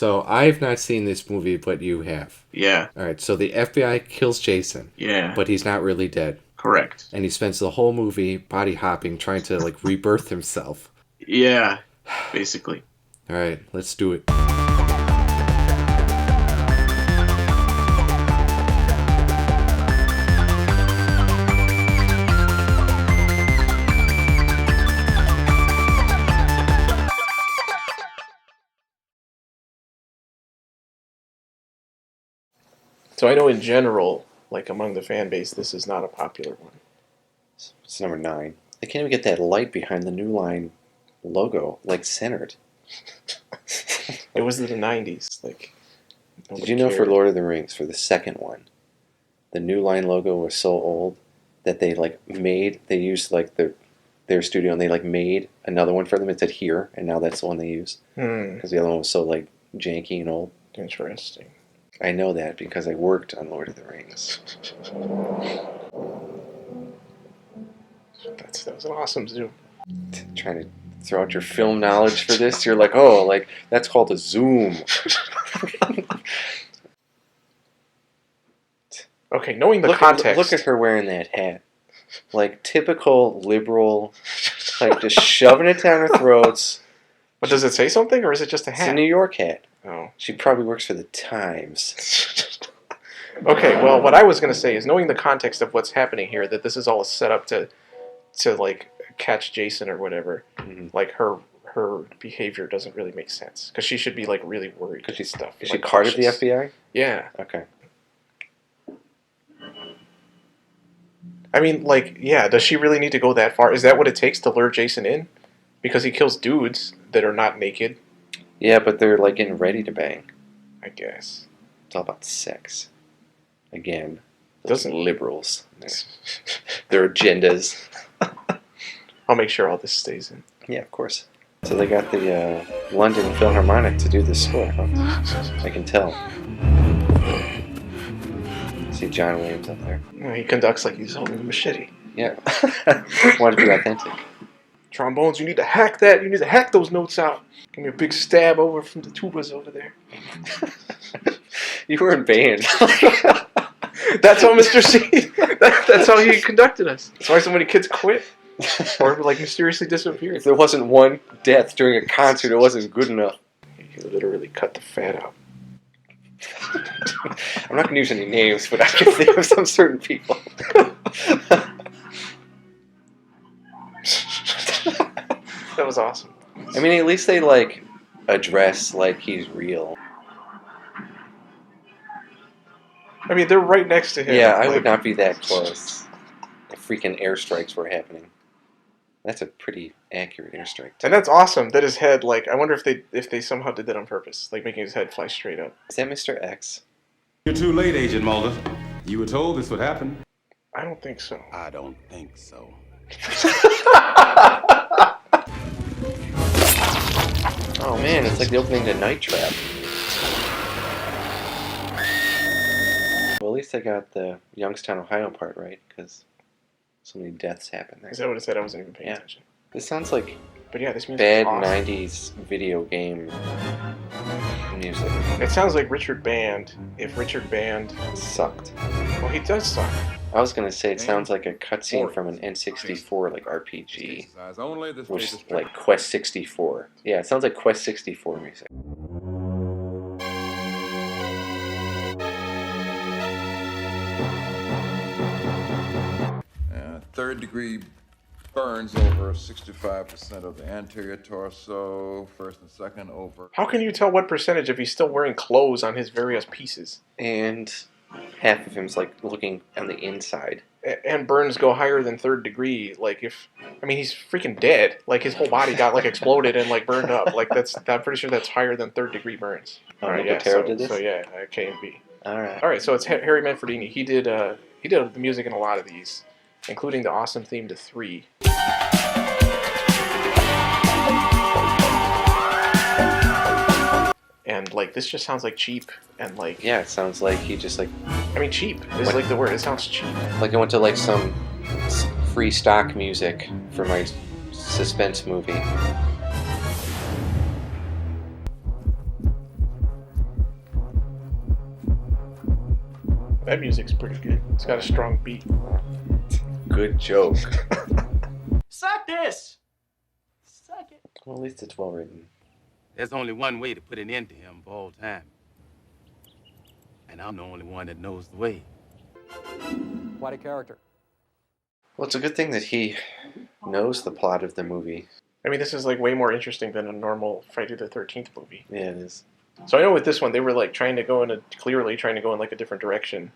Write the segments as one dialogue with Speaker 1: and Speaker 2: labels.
Speaker 1: So I've not seen this movie, but you have.
Speaker 2: Yeah.
Speaker 1: All right, so the FBI kills Jason.
Speaker 2: Yeah.
Speaker 1: But he's not really dead.
Speaker 2: Correct.
Speaker 1: And he spends the whole movie body hopping, trying to like rebirth himself.
Speaker 2: Yeah, basically.
Speaker 1: All right, let's do it.
Speaker 3: So I know in general, like among the fan base, this is not a popular one.
Speaker 1: It's number 9. They can't even get that light behind the New Line logo, like, centered.
Speaker 3: It was in the 90s. Like,
Speaker 1: did you know
Speaker 3: cared.
Speaker 1: for Lord of the Rings, for the second one, the New Line logo was so old that they used like their studio and they like made another one for them. It said here, and now that's the one they use. Because the other one was so like janky and old.
Speaker 3: Interesting.
Speaker 1: I know that because I worked on Lord of the Rings.
Speaker 3: That was an awesome zoom.
Speaker 1: Trying to throw out your film knowledge for this, you're like, oh, like that's called a zoom.
Speaker 3: Okay, knowing the context.
Speaker 1: Look at her wearing that hat. Like typical liberal, like just shoving it down her throats.
Speaker 3: But does it say something, or is it just a hat?
Speaker 1: It's a New York hat.
Speaker 3: Oh.
Speaker 1: She probably works for the Times.
Speaker 3: Okay, well, what I was going to say is knowing the context of what's happening here, that this is all a setup to like catch Jason or whatever. Mm-hmm. Like her behavior doesn't really make sense because she should be like really worried.
Speaker 1: Because she's
Speaker 3: stuff.
Speaker 1: Is she part of the FBI?
Speaker 3: Yeah.
Speaker 1: Okay.
Speaker 3: I mean, like, yeah. Does she really need to go that far? Is that what it takes to lure Jason in? Because he kills dudes that are not naked.
Speaker 1: Yeah, but they're like getting ready to bang.
Speaker 3: I guess.
Speaker 1: It's all about sex. Again, those liberals. Their agendas.
Speaker 3: I'll make sure all this stays in.
Speaker 1: Yeah, of course. So they got the London Philharmonic to do this score, huh? I can tell. See John Williams up there.
Speaker 3: Well, he conducts like he's holding a machete.
Speaker 1: Yeah. Want to be authentic.
Speaker 3: Trombones, you need to hack that. You need to hack those notes out. Give me a big stab over from the tubas over there.
Speaker 1: You were in band.
Speaker 3: That's how Mr. C. That's how he conducted us. That's why so many kids quit or like mysteriously disappeared.
Speaker 1: If there wasn't one death during a concert, it wasn't good enough.
Speaker 3: He literally cut the fat out.
Speaker 1: I'm not going to use any names, but I can think of some certain people.
Speaker 3: That was awesome.
Speaker 1: I mean, at least they like address like he's real.
Speaker 3: I mean, they're right next to him.
Speaker 1: Yeah, I would not be that close. The freaking airstrikes were happening. That's a pretty accurate airstrike.
Speaker 3: And that's awesome that his head, like, I wonder if they somehow did that on purpose, like making his head fly straight up.
Speaker 1: Is that Mr. X?
Speaker 4: You're too late, Agent Mulder. You were told this would happen.
Speaker 3: I don't think so.
Speaker 4: I don't think so.
Speaker 1: Oh man, it's like the opening to Night Trap. Well, at least I got the Youngstown, Ohio part right, because so many deaths happen there.
Speaker 3: Is that what it said? I wasn't even paying attention.
Speaker 1: This sounds like
Speaker 3: but yeah, this music
Speaker 1: bad
Speaker 3: awesome.
Speaker 1: 90s video game music.
Speaker 3: It sounds like Richard Band, if Richard Band
Speaker 1: sucked.
Speaker 3: Well, he does suck.
Speaker 1: I was gonna say it sounds like a cutscene from an N64 like RPG, which is like Quest 64. Yeah, it sounds like Quest 64 music.
Speaker 5: Third-degree burns over 65% of the anterior torso, first and second over.
Speaker 3: How can you tell what percentage if he's still wearing clothes on his various pieces?
Speaker 1: And half of him's like looking on the inside.
Speaker 3: And burns go higher than third degree. Like he's freaking dead. Like his whole body got like exploded and like burned up. Like I'm pretty sure that's higher than third degree burns.
Speaker 1: All right, yeah. Did this?
Speaker 3: So yeah, K and B.
Speaker 1: All right.
Speaker 3: All right. So it's Harry Manfredini. He did the music in a lot of these, including the awesome theme to 3. And like this just sounds like cheap and like
Speaker 1: yeah, it sounds like he just like
Speaker 3: cheap is like the word. It sounds cheap.
Speaker 1: Like I went to like some free stock music for my suspense movie.
Speaker 3: That music's pretty good. It's got a strong beat.
Speaker 1: Good joke.
Speaker 6: Suck this! Suck it.
Speaker 1: Well, at least it's well written.
Speaker 7: There's only one way to put an end to him for all time. And I'm the only one that knows the way.
Speaker 6: What a character.
Speaker 1: Well, it's a good thing that he knows the plot of the movie.
Speaker 3: I mean, this is like way more interesting than a normal Friday the 13th movie.
Speaker 1: Yeah, it is.
Speaker 3: So I know with this one, they were like clearly trying to go in like a different direction.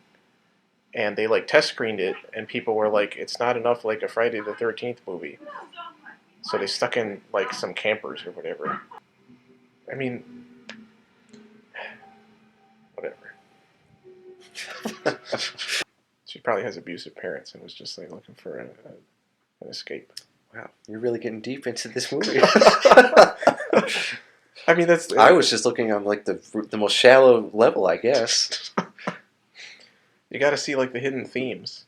Speaker 3: And they like test screened it, and people were like, it's not enough like a Friday the 13th movie. So they stuck in like some campers or whatever. I mean, whatever. She probably has abusive parents and was just like looking for an escape.
Speaker 1: Wow, you're really getting deep into this movie.
Speaker 3: I mean, that's.
Speaker 1: I was just looking on like the most shallow level, I guess.
Speaker 3: You got to see like the hidden themes.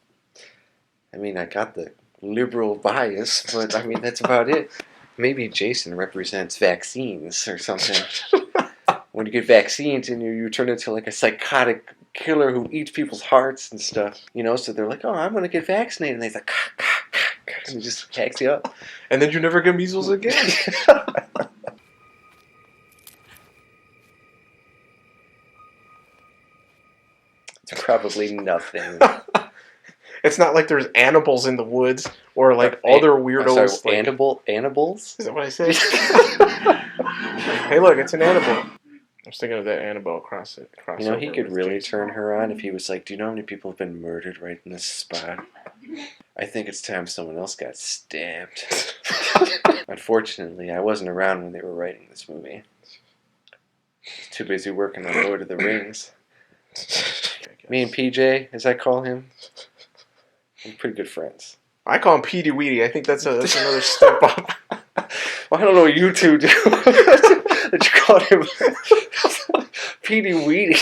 Speaker 1: I mean, I got the liberal bias, but I mean that's about it. Maybe Jason represents vaccines or something. When you get vaccines and you turn into like a psychotic killer who eats people's hearts and stuff, you know. So they're like, "Oh, I'm gonna get vaccinated," and he's like, and he just hacks you up,
Speaker 3: and then you never get measles again.
Speaker 1: It's probably nothing.
Speaker 3: It's not like there's animals in the woods or like other weirdos.
Speaker 1: Sorry,
Speaker 3: like,
Speaker 1: animals?
Speaker 3: Is that what I said? Hey, look, it's an Annabelle. I was thinking of that Annabelle crossover.
Speaker 1: You know, he could really turn her on if he was like, "Do you know how many people have been murdered right in this spot? I think it's time someone else got stabbed." Unfortunately, I wasn't around when they were writing this movie. I was too busy working on Lord of the Rings. Me and PJ, as I call him, we're pretty good friends.
Speaker 3: I call him Petey Weedy. I think that's another step up.
Speaker 1: Well, I don't know what you two do. That you called him Petey Weedy.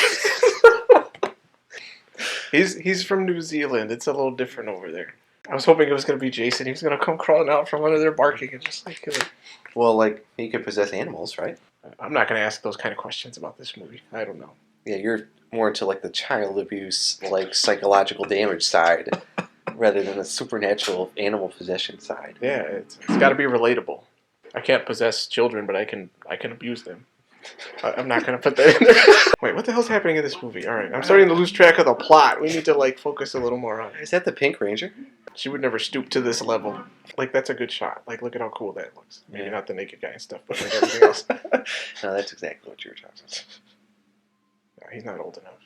Speaker 3: He's from New Zealand. It's a little different over there. I was hoping it was going to be Jason. He was going to come crawling out from under there barking and just like kill him.
Speaker 1: Well, like, he could possess animals, right?
Speaker 3: I'm not going to ask those kind of questions about this movie. I don't know.
Speaker 1: Yeah, you're more into like the child abuse, like psychological damage side, rather than the supernatural animal possession side.
Speaker 3: Yeah, it's got to be relatable. I can't possess children, but I can abuse them. I'm not going to put that in there. Wait, what the hell's happening in this movie? All right, I'm starting to lose track of the plot. We need to like focus a little more on it.
Speaker 1: Is that the Pink Ranger?
Speaker 3: She would never stoop to this level. Like, that's a good shot. Like, look at how cool that looks. Maybe
Speaker 1: Yeah.
Speaker 3: not the naked guy and stuff, but like everything else.
Speaker 1: No, that's exactly what you were talking about.
Speaker 3: No, he's not old enough.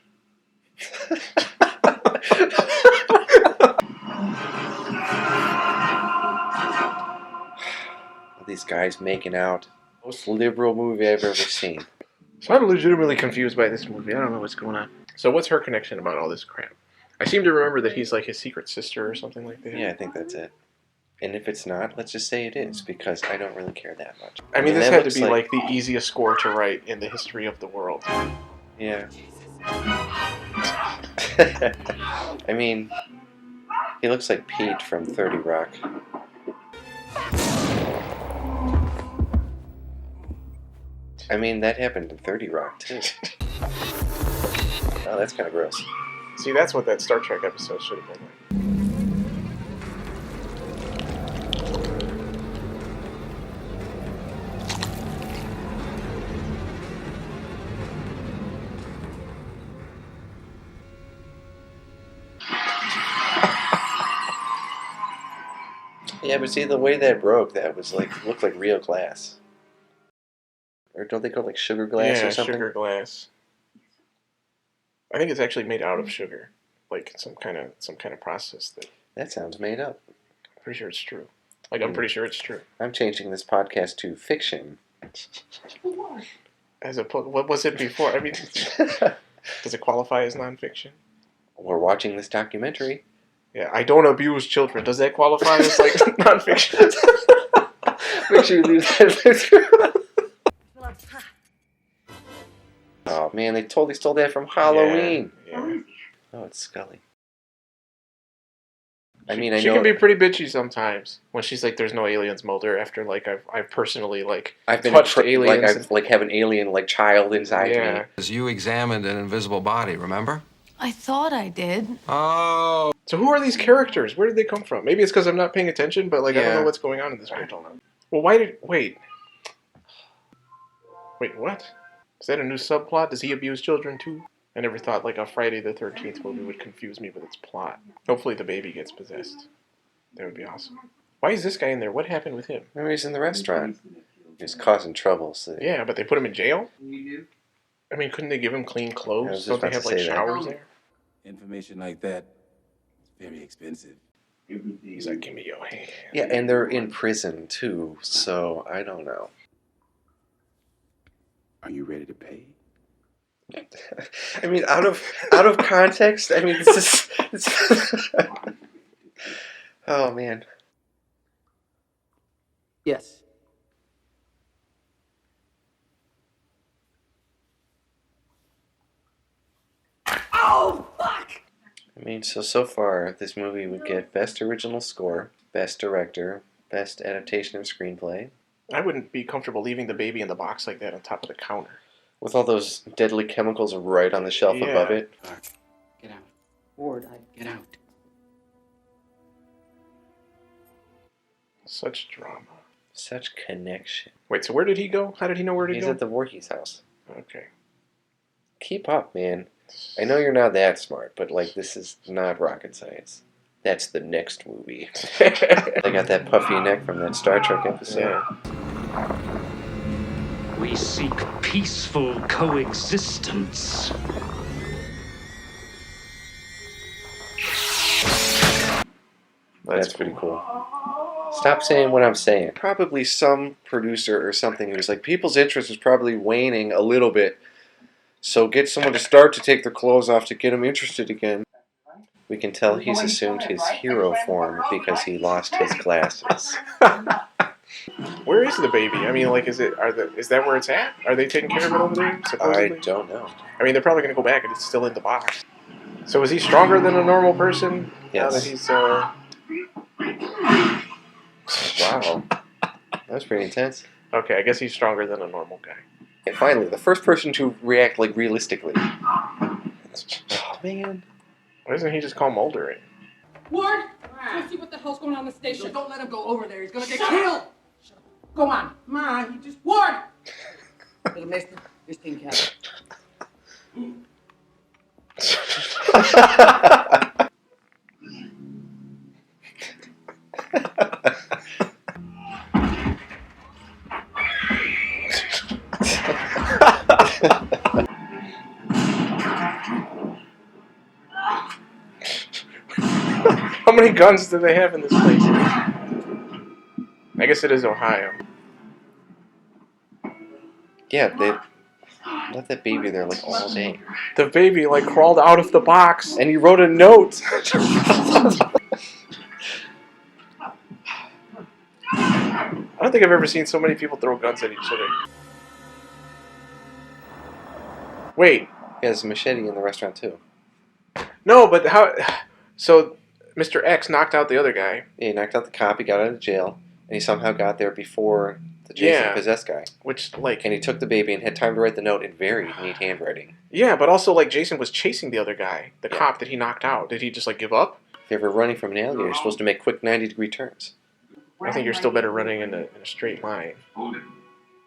Speaker 1: These guys making out. Most liberal movie I've ever seen.
Speaker 3: So I'm legitimately confused by this movie. I don't know what's going on. So what's her connection about all this crap? I seem to remember that he's like his secret sister or something like that.
Speaker 1: Yeah, I think that's it. And if it's not, let's just say it is, because I don't really care that much.
Speaker 3: I mean, this
Speaker 1: that
Speaker 3: had to
Speaker 1: looks
Speaker 3: be like the easiest score to write in the history of the world.
Speaker 1: Yeah. I mean, he looks like Pete from 30 Rock. I mean, that happened in 30 Rock, too. Oh, that's kind of gross.
Speaker 3: See, that's what that Star Trek episode should have been like.
Speaker 1: Yeah, but see, the way that broke, that was like, looked like real glass. Or don't they call it like sugar glass or something?
Speaker 3: Sugar glass. I think it's actually made out of sugar, like some kind of process that.
Speaker 1: That sounds made up.
Speaker 3: I'm pretty sure it's true. Like I'm pretty sure it's true.
Speaker 1: I'm changing this podcast to fiction.
Speaker 3: What was it before? I mean, does it qualify as nonfiction?
Speaker 1: We're watching this documentary.
Speaker 3: Yeah, I don't abuse children. Does that qualify as like nonfiction?
Speaker 1: Make sure you leave that. Oh man, they totally stole that from Halloween.
Speaker 3: Yeah.
Speaker 1: Oh, it's Scully. I mean, I
Speaker 3: she
Speaker 1: know
Speaker 3: can be pretty bitchy sometimes when she's like, "There's no aliens, Mulder." After like I've personally like
Speaker 1: I've been
Speaker 3: touched aliens.
Speaker 1: Like I've like have an alien like child inside me.
Speaker 3: Yeah.
Speaker 8: You examined an invisible body, remember? I thought I did.
Speaker 3: Oh. So who are these characters? Where did they come from? Maybe it's because I'm not paying attention, but like I don't know what's going on in this movie.
Speaker 1: I don't know.
Speaker 3: Well, why did... Wait, what? Is that a new subplot? Does he abuse children too? I never thought like a Friday the 13th movie would confuse me with its plot. Hopefully the baby gets possessed. That would be awesome. Why is this guy in there? What happened with him?
Speaker 1: Maybe he's in the restaurant. He's causing trouble. So
Speaker 3: Yeah, but they put him in jail? I mean, couldn't they give him clean
Speaker 1: I was
Speaker 3: clothes?
Speaker 1: just
Speaker 3: Don't they
Speaker 1: about
Speaker 3: have
Speaker 1: to
Speaker 3: like
Speaker 1: say that.
Speaker 3: showers there?
Speaker 7: Information like that is very expensive.
Speaker 3: He's like, give me your hand.
Speaker 1: Yeah, and they're in prison too, so I don't know.
Speaker 7: Are you ready to pay?
Speaker 1: I mean, out of context. I mean, this is. Oh man.
Speaker 6: Yes. Oh, fuck!
Speaker 1: I mean, so far this movie would get Best Original Score, Best Director, Best Adaptation of Screenplay,
Speaker 3: I wouldn't be comfortable leaving the baby in the box like that on top of the counter.
Speaker 1: with all those deadly chemicals right on the shelf
Speaker 3: Yeah.
Speaker 1: above it.
Speaker 6: Get out. Ward, get out.
Speaker 3: Such drama.
Speaker 1: Such connection.
Speaker 3: Wait, so where did he go? How did he know where to
Speaker 1: He's
Speaker 3: go?
Speaker 1: at the Voorhees house.
Speaker 3: Okay.
Speaker 1: Keep up, man. I know you're not that smart, but like this is not rocket science. That's the next movie. They got that puffy neck from that Star Trek episode.
Speaker 3: Yeah.
Speaker 9: We seek peaceful coexistence.
Speaker 1: That's pretty cool. Stop saying what I'm saying. Probably some producer or something who's like, people's interest is probably waning a little bit, so get someone to start to take their clothes off to get them interested again. We can tell he's assumed his hero form because he lost his glasses.
Speaker 3: Where is the baby? I mean, like, is that where it's at? Are they taking care of it over there?
Speaker 1: I
Speaker 3: Supposedly?
Speaker 1: don't know.
Speaker 3: I mean, they're probably going to go back and it's still in the box. So is he stronger than a normal person? Now that
Speaker 1: Yes.
Speaker 3: he's,
Speaker 1: Wow. That was pretty intense.
Speaker 3: Okay, I guess he's stronger than a normal guy.
Speaker 1: And finally, the first person to react like realistically. Oh, man.
Speaker 3: Why doesn't he just call Mulder in?
Speaker 10: Ward, let's see what the hell's going on in the station. Don't let him go over there. He's gonna get killed. Shut up. Go on. Ma, he just... Ward! Little mister, your steam cabin.
Speaker 3: How many guns do they have in this place? I guess it is Ohio.
Speaker 1: Yeah, they left that baby there like all day.
Speaker 3: The baby, like, crawled out of the box.
Speaker 1: And he wrote a note.
Speaker 3: I don't think I've ever seen so many people throw guns at each other. Wait.
Speaker 1: He has a machete in the restaurant too.
Speaker 3: No, but how... So, Mr. X knocked out the other guy.
Speaker 1: Yeah, he knocked out the cop, he got out of jail, and he somehow got there before the Jason possessed guy.
Speaker 3: Which, like...
Speaker 1: And he took the baby and had time to write the note in very neat handwriting.
Speaker 3: Yeah, but also, like, Jason was chasing the other guy, the cop that he knocked out. Did he just, like, give up?
Speaker 1: If you're ever running from an alligator, you're supposed to make quick 90-degree turns.
Speaker 3: I think you're still better running in a straight line.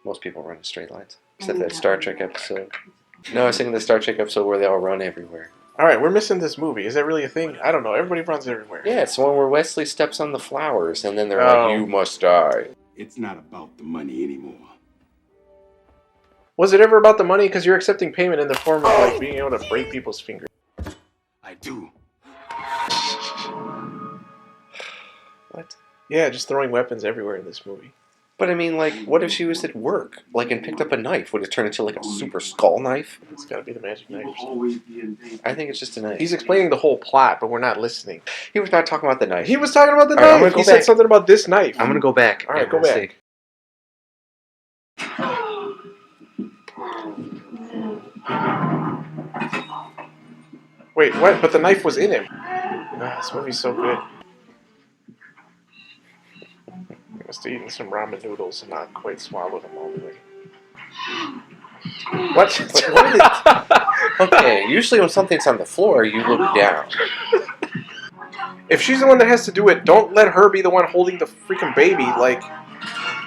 Speaker 1: Most people run in straight lines. Except that Star Trek episode. No, I was thinking the Star Trek episode where they all run everywhere.
Speaker 3: Alright, we're missing this movie. Is that really a thing? I don't know. Everybody runs everywhere.
Speaker 1: Yeah, it's the one where Wesley steps on the flowers, and then they're like, you must die.
Speaker 7: It's not about the money anymore.
Speaker 3: Was it ever about the money? Because you're accepting payment in the form of, like, being able to break people's fingers.
Speaker 7: I do.
Speaker 1: What?
Speaker 3: Yeah, just throwing weapons everywhere in this movie.
Speaker 1: But I mean, like, what if she was at work, like, and picked up a knife? Would it turn into, like, a super skull knife?
Speaker 3: It's gotta be the magic knife or something.
Speaker 7: Always be in danger.
Speaker 1: I think it's just a knife.
Speaker 3: He's explaining the whole plot, but we're not listening.
Speaker 1: He was not talking about the knife.
Speaker 3: He was talking about the
Speaker 1: All right, I'm
Speaker 3: knife.
Speaker 1: gonna go
Speaker 3: He said
Speaker 1: back.
Speaker 3: something about this knife.
Speaker 1: I'm gonna go back.
Speaker 3: All right,
Speaker 1: and
Speaker 3: go back.
Speaker 1: see.
Speaker 3: Wait, what? But the knife was in him. Ah, this movie's so good. I must have eaten some ramen noodles and not quite swallowed them all the way. What?
Speaker 1: Okay, usually when something's on the floor, you look down.
Speaker 3: If she's the one that has to do it, don't let her be the one holding the freaking baby. Like,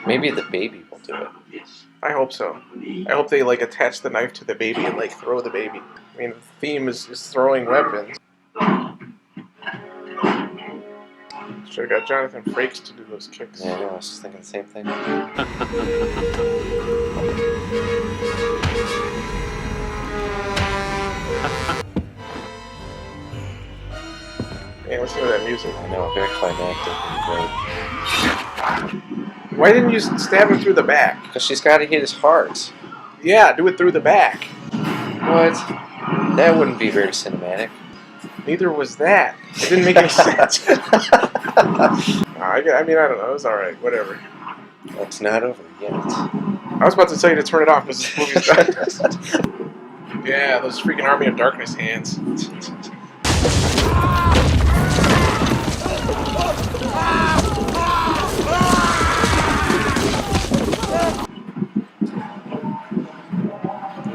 Speaker 1: Maybe the baby will do it.
Speaker 3: I hope so. I hope they like attach the knife to the baby and like throw the baby. I mean, the theme is throwing weapons. Should have got Jonathan Frakes to do those kicks.
Speaker 1: Yeah, I know. I was just thinking the same thing.
Speaker 3: Hey, listen to that music.
Speaker 1: I know, very climactic and great.
Speaker 3: Why didn't you stab him through the back?
Speaker 1: Because she's got to hit his heart.
Speaker 3: Yeah, do it through the back.
Speaker 1: What? That wouldn't be very cinematic.
Speaker 3: Neither was that. It didn't make any sense. I mean, I don't know. It was alright. Whatever.
Speaker 1: It's not over yet.
Speaker 3: I was about to tell you to turn it off because this movie's done. Yeah, those freaking Army of Darkness hands.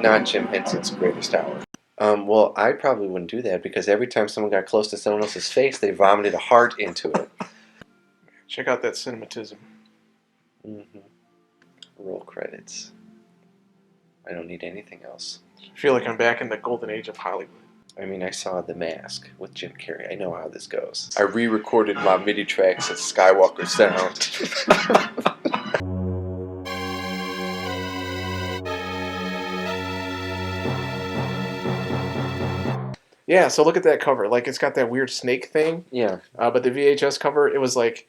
Speaker 1: Not Jim Henson's greatest hour. Well, I probably wouldn't do that because every time someone got close to someone else's face, they vomited a heart into it.
Speaker 3: Check out that cinematism.
Speaker 1: Mm-hmm. Roll credits. I don't need anything else.
Speaker 3: I feel like I'm back in the golden age of Hollywood.
Speaker 1: I mean, I saw The Mask with Jim Carrey. I know how this goes. I re-recorded my MIDI tracks at Skywalker Sound.
Speaker 3: Yeah, so look at that cover. Like, it's got that weird snake thing.
Speaker 1: Yeah.
Speaker 3: But the VHS cover, it was like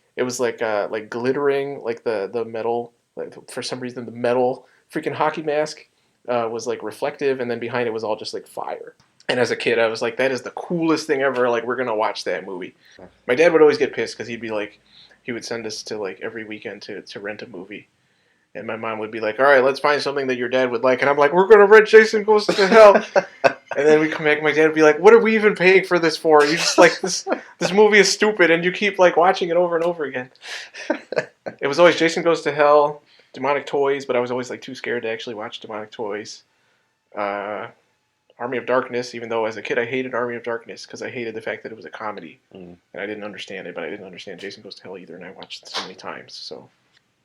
Speaker 3: glittering, like the metal. Like for some reason, the metal freaking hockey mask was like reflective, and then behind it was all just like fire. And as a kid, I was like, that is the coolest thing ever. Like, we're gonna watch that movie. My dad would always get pissed because he'd be like, he would send us to like every weekend to rent a movie. And my mom would be like, all right, let's find something that your dad would like. And I'm like, we're going to rent Jason Goes to Hell. And then we come back and my dad would be like, what are we even paying for this for? You just like, this movie is stupid. And you keep like watching it over and over again. It was always Jason Goes to Hell, Demonic Toys. But I was always like too scared to actually watch Demonic Toys. Army of Darkness, even though as a kid I hated Army of Darkness because I hated the fact that it was a comedy. And I didn't understand it, but I didn't understand Jason Goes to Hell either. And I watched it so many times, so...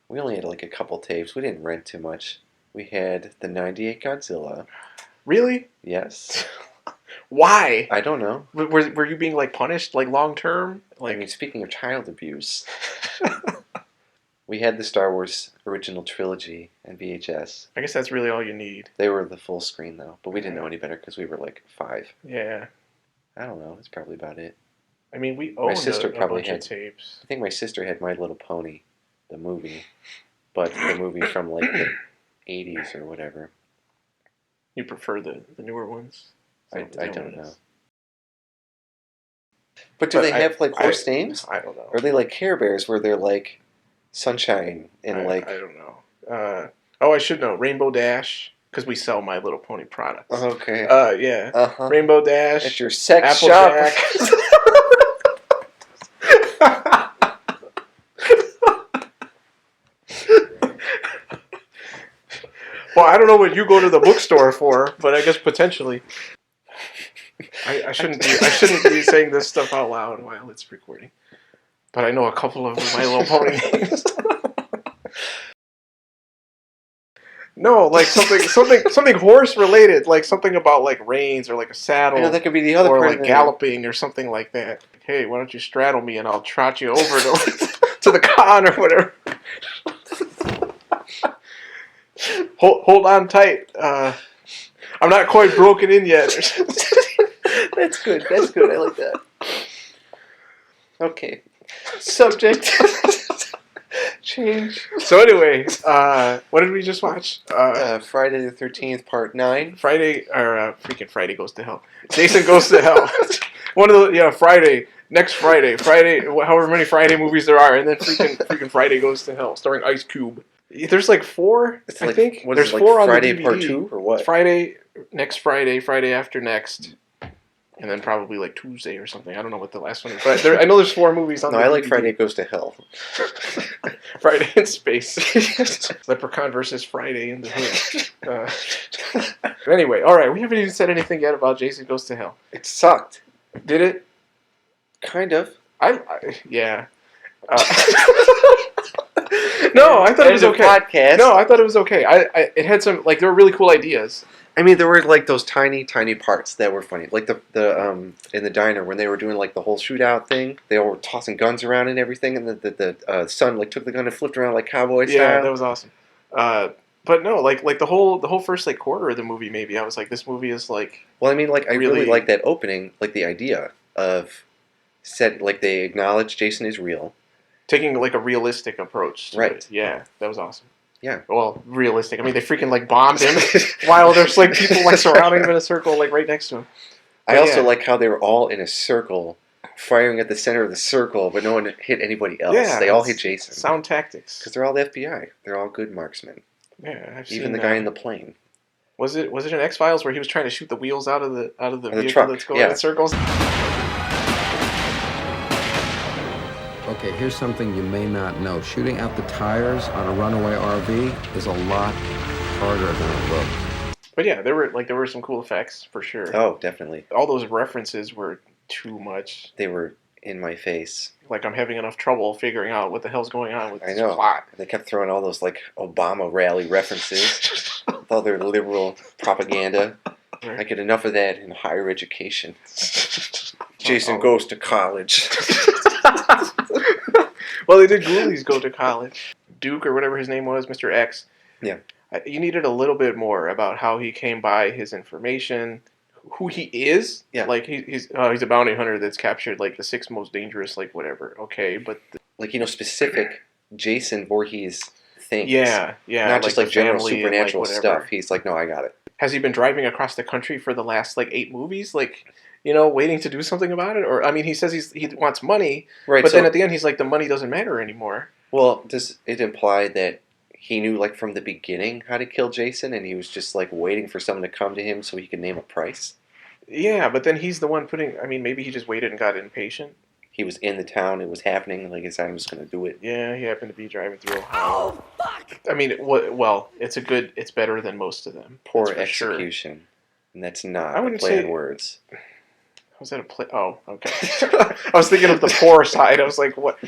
Speaker 1: We only had like a couple tapes. We didn't rent too much. We had the 98 Godzilla.
Speaker 3: Really?
Speaker 1: Yes.
Speaker 3: Why?
Speaker 1: I don't know.
Speaker 3: Were you being like punished like long term? Like,
Speaker 1: I mean, speaking of child abuse, we had the Star Wars original trilogy and VHS.
Speaker 3: I guess that's really all you need.
Speaker 1: They were the full screen though, but we didn't know any better because we were like 5.
Speaker 3: Yeah.
Speaker 1: I don't know. That's probably about it.
Speaker 3: I mean, we owned a bunch of tapes.
Speaker 1: I think my sister had My Little Pony, the movie, but the movie from like the 80s or whatever.
Speaker 3: You prefer the newer ones?
Speaker 1: I don't know. But do they have like horse names?
Speaker 3: I don't know.
Speaker 1: Or are they like Care Bears where they're like Sunshine and like...
Speaker 3: I don't know. Oh, I should know. Rainbow Dash, because we sell My Little Pony products.
Speaker 1: Okay.
Speaker 3: Yeah.
Speaker 1: Uh-huh.
Speaker 3: Rainbow Dash.
Speaker 1: At your sex shop.
Speaker 3: Well, I don't know what you go to the bookstore for, but I guess potentially. I shouldn't be saying this stuff out loud while it's recording. But I know a couple of My Little Pony names. No, like something horse related, like something about like reins or like a saddle.
Speaker 1: I know that could be the other
Speaker 3: or
Speaker 1: part
Speaker 3: like
Speaker 1: of the
Speaker 3: galloping or something like that. Like, hey, why don't you straddle me and I'll trot you over to the con or whatever. Hold on tight. I'm not quite broken in yet.
Speaker 1: That's good. That's good. I like that. Okay. Subject. Change.
Speaker 3: So anyway, what did we just watch?
Speaker 1: Friday the 13th, Part 9.
Speaker 3: Freaking Friday Goes to Hell. Jason Goes to Hell. One of the Friday. Next Friday, however many Friday movies there are, and then freaking Friday Goes to Hell, starring Ice Cube. There's like 4, I think. There's 4 on the DVD.
Speaker 1: Friday Part 2 or what?
Speaker 3: Friday, next Friday, Friday after next. And then probably like Tuesday or something. I don't know what the last one is, but I know there's 4 movies on.
Speaker 1: No, I like Friday Goes to Hell.
Speaker 3: Friday in Space. Leprechaun versus Friday in the Hood. Anyway, all right. We haven't even said anything yet about Jason Goes to Hell.
Speaker 1: It sucked.
Speaker 3: Did it?
Speaker 1: Kind of.
Speaker 3: Yeah. No, I thought it was okay.
Speaker 1: Podcast.
Speaker 3: No, I thought it was okay. It had some there were really cool ideas.
Speaker 1: I mean, there were like those tiny parts that were funny, like the in the diner when they were doing like the whole shootout thing. They all were tossing guns around and everything, and the son like took the gun and flipped around like cowboy style.
Speaker 3: Yeah, that was awesome. But no, like the whole first like quarter of the movie, maybe I was like, this movie is like.
Speaker 1: Well, I mean, like I really like that opening, like the idea of like they acknowledge Jason is real,
Speaker 3: taking like a realistic approach to
Speaker 1: right?
Speaker 3: It. Yeah, that was awesome.
Speaker 1: Yeah.
Speaker 3: Well, realistic. I mean, they freaking like bombed him while there's like people like surrounding him in a circle, like right next to him.
Speaker 1: I also like how they were all in a circle, firing at the center of the circle, but no one hit anybody else.
Speaker 3: Yeah,
Speaker 1: they all hit Jason.
Speaker 3: Sound tactics.
Speaker 1: Because they're all the FBI. They're all good marksmen.
Speaker 3: Yeah,
Speaker 1: even the guy in the plane.
Speaker 3: Was it an X-Files where he was trying to shoot the wheels out of the vehicle
Speaker 1: truck.
Speaker 3: that's going in circles?
Speaker 8: Okay, here's something you may not know. Shooting out the tires on a runaway RV is a lot harder than it looks.
Speaker 3: But yeah, there were some cool effects for sure.
Speaker 1: Oh, definitely.
Speaker 3: All those references were too much.
Speaker 1: They were in my face.
Speaker 3: Like I'm having enough trouble figuring out what the hell's going on with this
Speaker 1: I know.
Speaker 3: plot.
Speaker 1: They kept throwing all those like Obama rally references, with all their liberal propaganda. I get enough of that in higher education. Jason goes to college.
Speaker 3: Well, they did Ghoulies go to college. Duke or whatever his name was, Mr. X.
Speaker 1: Yeah.
Speaker 3: You needed a little bit more about how he came by his information, who he is.
Speaker 1: Yeah.
Speaker 3: Like he's a bounty hunter that's captured like the 6 most dangerous like whatever. Okay, but
Speaker 1: specific Jason Voorhees things.
Speaker 3: Yeah.
Speaker 1: Not just like general
Speaker 3: family
Speaker 1: supernatural
Speaker 3: and, like,
Speaker 1: stuff. He's like, no, I got it.
Speaker 3: Has he been driving across the country for the last like 8 movies? Like, waiting to do something about it? Or I mean, he says he wants money,
Speaker 1: right?
Speaker 3: But then at the end, he's like, the money doesn't matter anymore.
Speaker 1: Well, does it imply that he knew like from the beginning how to kill Jason, and he was just like waiting for someone to come to him so he could name a price?
Speaker 3: Yeah, but then he's the one putting. I mean, maybe he just waited and got impatient.
Speaker 1: He was in the town; it was happening. Like he decided he was going to do it.
Speaker 3: Yeah, he happened to be driving through Ohio. Oh fuck! I mean, well, it's better than most of them.
Speaker 1: Poor execution, sure. And that's not
Speaker 3: I
Speaker 1: a play on words.
Speaker 3: Was that a play? Oh, okay. I was thinking of the poor side. I was like, what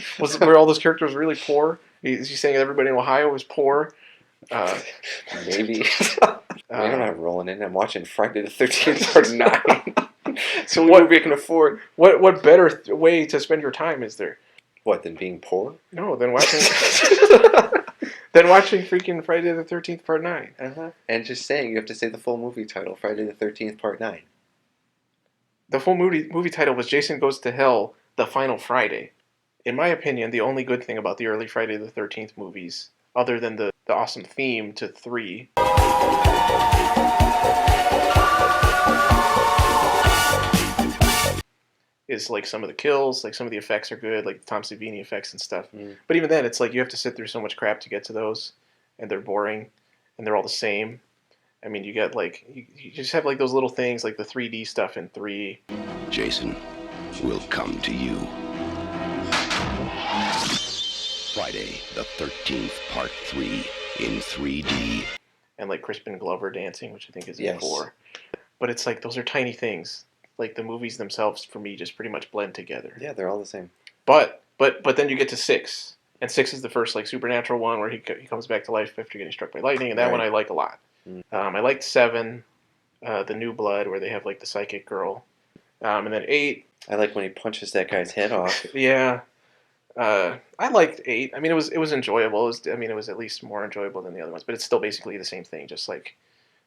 Speaker 3: were all those characters really poor? Is he saying everybody in Ohio was poor?
Speaker 1: Maybe. I'm not rolling in. I'm watching Friday the 13th Part 9. So what movie I can afford?
Speaker 3: What better way to spend your time is there?
Speaker 1: What, than being poor?
Speaker 3: No, than watching than watching freaking Friday the 13th Part 9.
Speaker 1: Uh-huh. And just saying, you have to say the full movie title, Friday the 13th Part 9.
Speaker 3: The full movie title was Jason Goes to Hell, The Final Friday. In my opinion, the only good thing about the early Friday the 13th movies, other than the awesome theme to 3, is like some of the kills, like some of the effects are good, like the Tom Savini effects and stuff. But even then, it's like you have to sit through so much crap to get to those, and they're boring, and they're all the same. I mean, you get like you just have like those little things, like the 3D stuff in 3.
Speaker 11: Jason will come to you. Friday the 13th, Part 3 in 3D.
Speaker 3: And like Crispin Glover dancing, which I think is in 4. But it's like those are tiny things. Like the movies themselves, for me, just pretty much blend together.
Speaker 1: Yeah, they're all the same.
Speaker 3: But then you get to 6, and 6 is the first like supernatural one where he comes back to life after getting struck by lightning, and that one I like a lot. I liked 7, the New Blood, where they have like the psychic girl, and then 8.
Speaker 1: I like when he punches that guy's head off.
Speaker 3: Yeah, I liked 8. I mean, it was enjoyable. It was at least more enjoyable than the other ones, but it's still basically the same thing, just like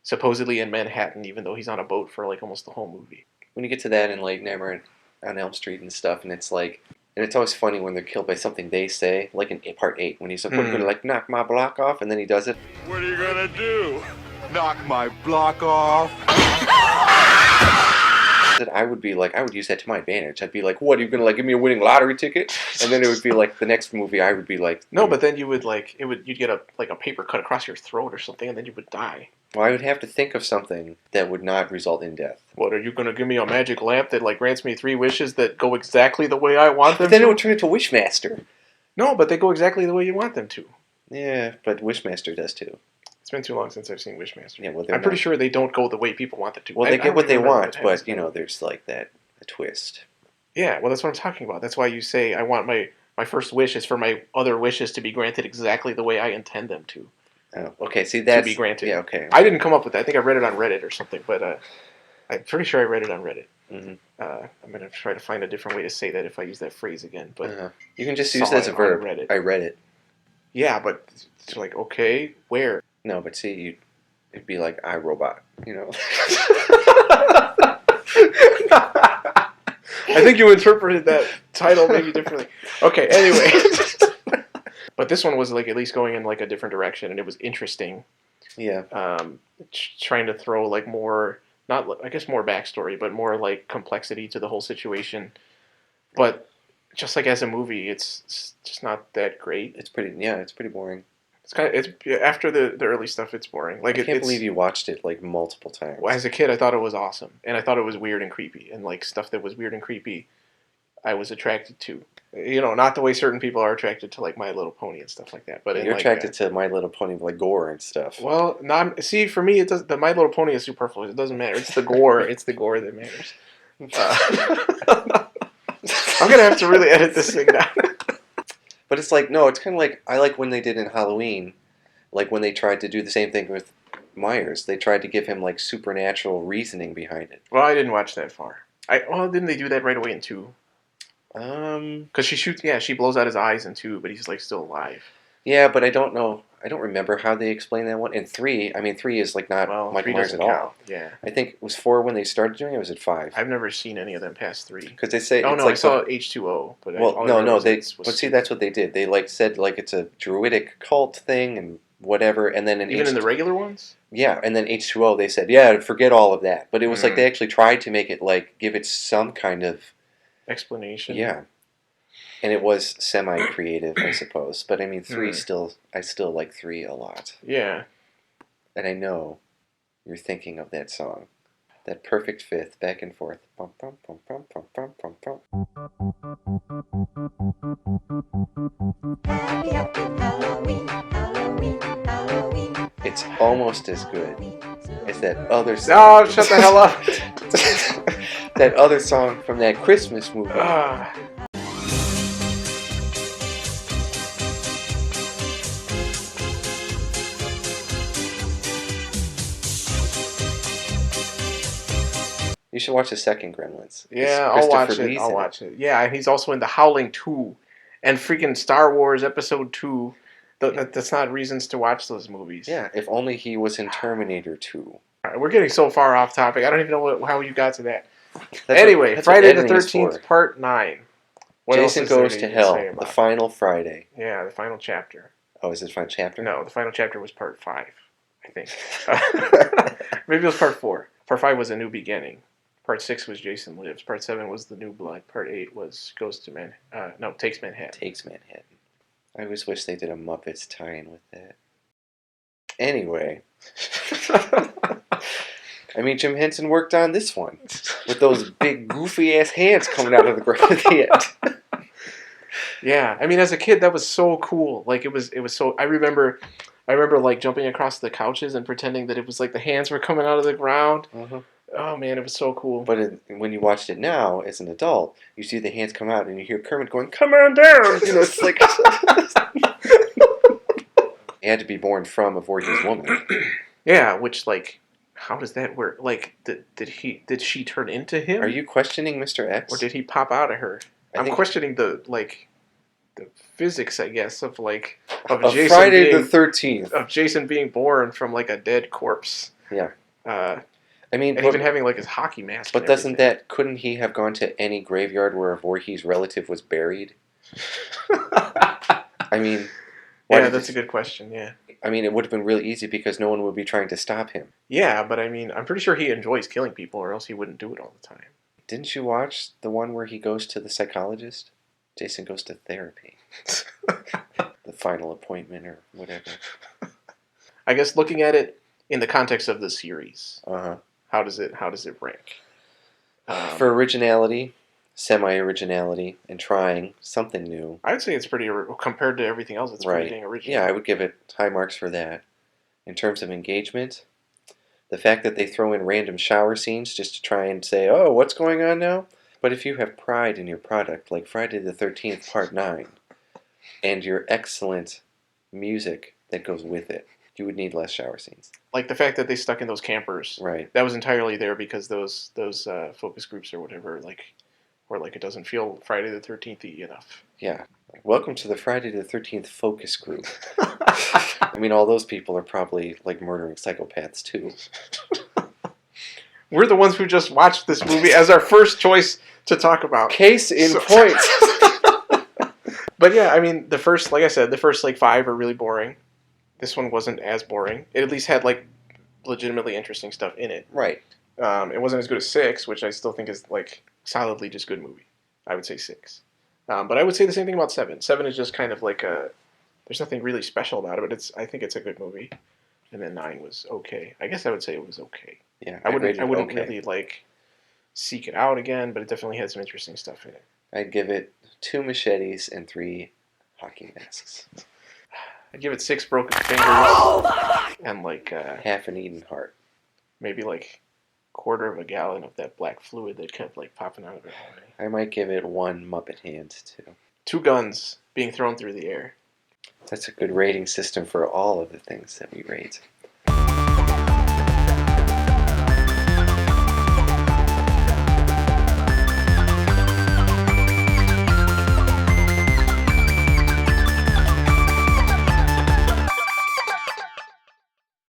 Speaker 3: supposedly in Manhattan, even though he's on a boat for like almost the whole movie.
Speaker 1: When you get to that in like Nightmare on Elm Street and stuff, and it's like, and it's always funny when they're killed by something they say, like in Part 8, when he's like, "What are you gonna like knock my block off?" and then he does it.
Speaker 12: What are you gonna do? Knock my block off?
Speaker 1: I would be like, I would use that to my advantage. I'd be like, "What are you gonna like? Give me a winning lottery ticket?" And then it would be like the next movie. I would be like,
Speaker 3: no, but then you would like you'd get a paper cut across your throat or something, and then you would die.
Speaker 1: Well, I would have to think of something that would not result in death.
Speaker 3: What, are you going to give me a magic lamp that like grants me 3 wishes that go exactly the way I want them
Speaker 1: But then
Speaker 3: to?
Speaker 1: it would turn into Wishmaster.
Speaker 3: No, but they go exactly the way you want them to.
Speaker 1: Yeah, but Wishmaster does too.
Speaker 3: It's been too long since I've seen Wishmaster.
Speaker 1: Yeah, well,
Speaker 3: I'm pretty sure they don't go the way people want them to.
Speaker 1: Well, they
Speaker 3: I
Speaker 1: get what
Speaker 3: don't
Speaker 1: they
Speaker 3: remember
Speaker 1: want,
Speaker 3: what happens.
Speaker 1: but, there's like a twist.
Speaker 3: Yeah, well, that's what I'm talking about. That's why you say I want my first wish is for my other wishes to be granted exactly the way I intend them to.
Speaker 1: Oh, okay. See, that's...
Speaker 3: To be granted.
Speaker 1: Yeah, okay.
Speaker 3: I didn't come up with that. I think I read it on Reddit or something, but I'm pretty sure I read it on Reddit.
Speaker 1: Mm-hmm.
Speaker 3: I'm going to try to find a different way to say that if I use that phrase again. But
Speaker 1: You can just use it as a verb. I read it.
Speaker 3: Yeah, but it's like, okay, where?
Speaker 1: No, but see, it'd be like iRobot,
Speaker 3: I think you interpreted that title maybe differently. Okay, anyway. But this one was like at least going in like a different direction, and it was interesting.
Speaker 1: Yeah.
Speaker 3: Trying to throw like more, not I guess more backstory, but more like complexity to the whole situation. But just like as a movie, it's just not that great.
Speaker 1: It's pretty boring.
Speaker 3: It's after the early stuff, it's boring. Like
Speaker 1: I can't believe you watched it like multiple times.
Speaker 3: Well, as a kid, I thought it was awesome, and I thought it was weird and creepy, and like stuff that was weird and creepy, I was attracted to. Not the way certain people are attracted to like My Little Pony and stuff like that. But
Speaker 1: you're attracted to My Little Pony like gore and stuff.
Speaker 3: Well, see, for me, it does. The My Little Pony is superfluous. It doesn't matter. It's the gore. It's the gore that matters. I'm gonna have to really edit this thing down.
Speaker 1: But it's like, no, it's kind of like, I like when they did in Halloween, like when they tried to do the same thing with Myers. They tried to give him like supernatural reasoning behind it.
Speaker 3: Well, I didn't watch that far. Didn't they do that right away in 2? Because she blows out his eyes in 2, but he's like still alive.
Speaker 1: Yeah, but I don't know. I don't remember how they explain that one. And 3, 3 is like not Michael Myers at all.
Speaker 3: Yeah.
Speaker 1: I think it was 4 when they started doing it. Or was it 5?
Speaker 3: I've never seen any of them past 3.
Speaker 1: Because they say
Speaker 3: I saw H2O, but
Speaker 1: see, that's what they did. They like said like it's a druidic cult thing and whatever, and then
Speaker 3: in the regular ones.
Speaker 1: Yeah, and then H2O they said forget all of that. But it was like they actually tried to make it like give it some kind of
Speaker 3: explanation.
Speaker 1: Yeah. And it was semi-creative, I suppose. But 3 I still like 3 a lot.
Speaker 3: Yeah.
Speaker 1: And I know you're thinking of that song. That perfect fifth, back and forth. Bum, bum, bum, bum, bum, bum, bum, bum. It's almost as good as that other song.
Speaker 3: Oh, shut the hell up.
Speaker 1: That other song from that Christmas movie. You should watch the second Gremlins.
Speaker 3: Yeah, I'll watch it. Yeah, and he's also in The Howling 2 and freaking Star Wars Episode 2. That's not reasons to watch those movies.
Speaker 1: Yeah, if only he was in Terminator 2.
Speaker 3: All right, we're getting so far off topic. I don't even know how you got to that. Anyway, Friday the 13th, Part 9.
Speaker 1: Jason Goes to Hell, the final Friday.
Speaker 3: Yeah, the final chapter.
Speaker 1: Oh, is it the final chapter?
Speaker 3: No, the final chapter was Part 5, I think. Maybe it was Part 4. Part 5 was A New Beginning. Part 6 was Jason Lives. Part 7 was The New Blood. Part 8 was Takes Manhattan.
Speaker 1: Takes Manhattan. I always wish they did a Muppets tie-in with that. Anyway. Jim Henson worked on this one. With those big goofy-ass hands coming out of the ground at the end.
Speaker 3: Yeah. As a kid, that was so cool. Like, it was so... I remember like, jumping across the couches and pretending that it was like the hands were coming out of the ground. Uh-huh. Oh, man, it was so cool.
Speaker 1: But when you watched it now, as an adult, you see the hands come out and you hear Kermit going, "Come on down!" It's like... He had to be born from a Voorhees woman.
Speaker 3: Yeah, which, like, how does that work? Like, did she turn into him?
Speaker 1: Are you questioning Mr. X?
Speaker 3: Or did he pop out of her? I'm questioning the physics, I guess, of Jason
Speaker 1: Friday the 13th.
Speaker 3: Of Jason being born from, like, a dead corpse.
Speaker 1: Yeah.
Speaker 3: And even having like his hockey mask.
Speaker 1: But couldn't he have gone to any graveyard where a Voorhees relative was buried?
Speaker 3: Yeah, that's a good question, yeah.
Speaker 1: It would have been really easy because no one would be trying to stop him.
Speaker 3: Yeah, but I'm pretty sure he enjoys killing people or else he wouldn't do it all the time.
Speaker 1: Didn't you watch the one where he goes to the psychologist? Jason goes to therapy. The final appointment or whatever.
Speaker 3: I guess looking at it in the context of the series.
Speaker 1: Uh-huh.
Speaker 3: How does it rank?
Speaker 1: For originality, semi-originality, and trying something new.
Speaker 3: I would say it's pretty compared to everything else. It's pretty dang original.
Speaker 1: Yeah, I would give it high marks for that. In terms of engagement, the fact that they throw in random shower scenes just to try and say, "Oh, what's going on now?" But if you have pride in your product, like Friday the 13th Part 9, and your excellent music that goes with it, you would need less shower scenes.
Speaker 3: Like the fact that they stuck in those campers.
Speaker 1: Right.
Speaker 3: That was entirely there because those focus groups or whatever, or it doesn't feel Friday the 13th-y enough.
Speaker 1: Yeah. Welcome to the Friday the 13th focus group. I mean, all those people are probably like murdering psychopaths too.
Speaker 3: We're the ones who just watched this movie as our first choice to talk about.
Speaker 1: Case in point.
Speaker 3: But yeah, I mean, the first 5 are really boring. This one wasn't as boring. It at least had like legitimately interesting stuff in it.
Speaker 1: Right.
Speaker 3: It wasn't as good as 6, which I still think is like solidly just good movie. I would say 6. But I would say the same thing about 7. 7 is just kind of like there's nothing really special about it, but I think it's a good movie. And then 9 was okay. I guess I would say it was okay.
Speaker 1: Yeah,
Speaker 3: I wouldn't really like seek it out again, but it definitely had some interesting stuff in it.
Speaker 1: I'd give it 2 machetes and 3 hockey masks.
Speaker 3: I'd give it 6 broken fingers and like
Speaker 1: half an eaten heart.
Speaker 3: Maybe like quarter of a gallon of that black fluid that kept like popping out of it.
Speaker 1: I might give it 1 Muppet hand too.
Speaker 3: 2 guns being thrown through the air.
Speaker 1: That's a good rating system for all of the things that we rate.